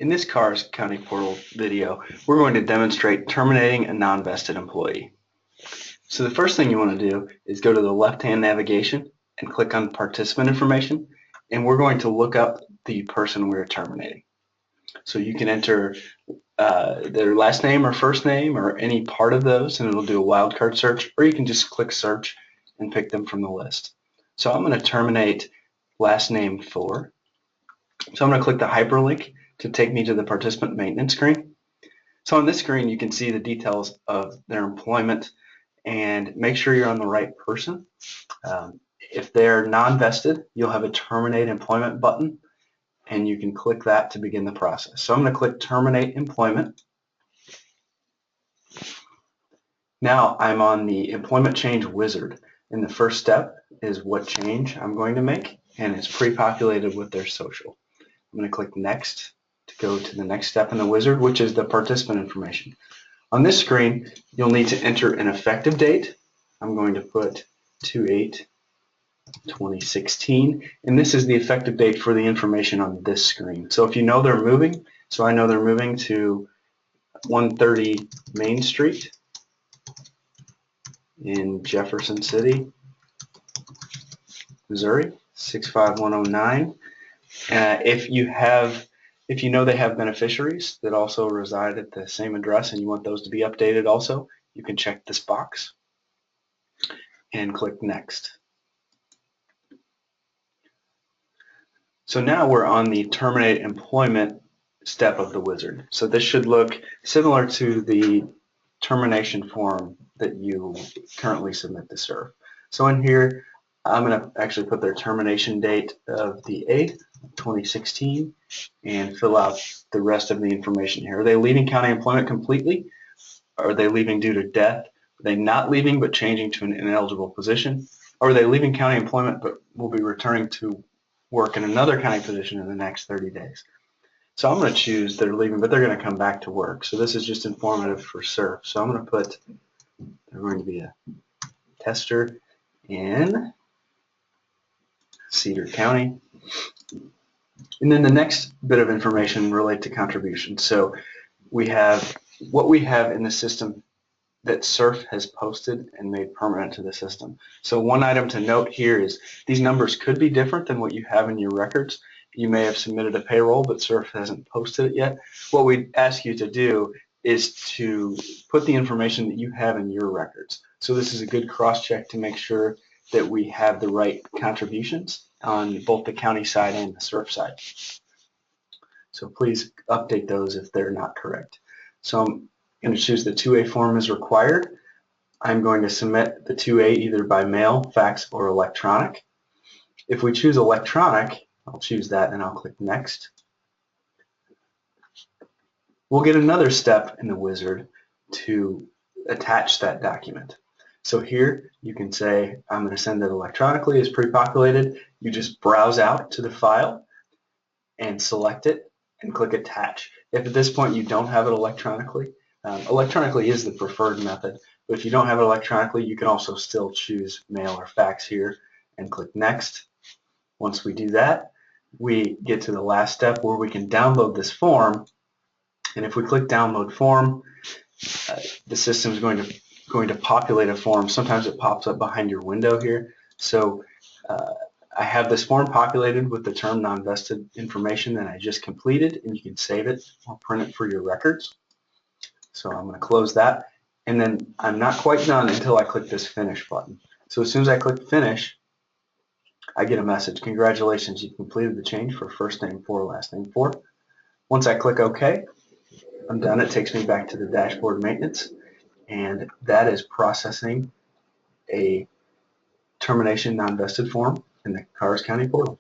In this Cars County Portal video, we're going to demonstrate terminating a non-vested employee. So the first thing you want to do is go to the left-hand navigation and click on participant information, and we're going to look up the person we're terminating. So you can enter their last name or first name or any part of those, and it'll do a wildcard search, or you can just click search and pick them from the list. So I'm going to terminate last name 4. So I'm going to click the hyperlink to take me to the participant maintenance screen. So on this screen you can see the details of their employment, and make sure you're on the right person. If they're non-vested, you'll have a terminate employment button, and you can click that to begin the process. So I'm going to click terminate employment. Now I'm on the employment change wizard, and the first step is what change I'm going to make, and it's pre-populated with their social. I'm going to click next to go to the next step in the wizard, which is the participant information. On this screen, you'll need to enter an effective date. I'm going to put 2/8/2016, and this is the effective date for the information on this screen. So if you know they're moving, so I know they're moving to 130 Main Street in Jefferson City, Missouri, 65109. If you know they have beneficiaries that also reside at the same address and you want those to be updated also, you can check this box and click next. So now we're on the terminate employment step of the wizard. So this should look similar to the termination form that you currently submit to SERF. So in here, I'm going to actually put their termination date of the 8th, 2016, and fill out the rest of the information here. Are they leaving county employment completely? Are they leaving due to death? Are they not leaving but changing to an ineligible position? Or are they leaving county employment but will be returning to work in another county position in the next 30 days? So I'm going to choose they're leaving, but they're going to come back to work. So this is just informative for SERF. So I'm going to put they're going to be a tester in Cedar County. And then the next bit of information relate to contributions. So we have what we have in the system that SERF has posted and made permanent to the system. So one item to note here is these numbers could be different than what you have in your records. You may have submitted a payroll, but SERF hasn't posted it yet. What we ask you to do is to put the information that you have in your records. So this is a good cross-check to make sure that we have the right contributions on both the county side and the SERF side. So please update those if they're not correct. So I'm going to choose the 2A form as required. I'm going to submit the 2A either by mail, fax, or electronic. If we choose electronic, I'll choose that and I'll click next. We'll get another step in the wizard to attach that document. So here you can say I'm going to send it electronically as pre-populated. You just browse out to the file and select it and click attach. If at this point you don't have it electronically, electronically is the preferred method, but if you don't have it electronically, you can also still choose mail or fax here and click next. Once we do that, we get to the last step where we can download this form, and if we click download form, the system is going to populate a form. Sometimes it pops up behind your window here. So I have this form populated with the term non-vested information that I just completed, and you can save it or print it for your records. So I'm going to close that, and then I'm not quite done until I click this finish button. So as soon as I click finish, I get a message, congratulations, you've completed the change for first name 4, last name 4. Once I click OK, I'm done. It takes me back to the dashboard maintenance, and that is processing a termination non-vested form in the Cars County portal.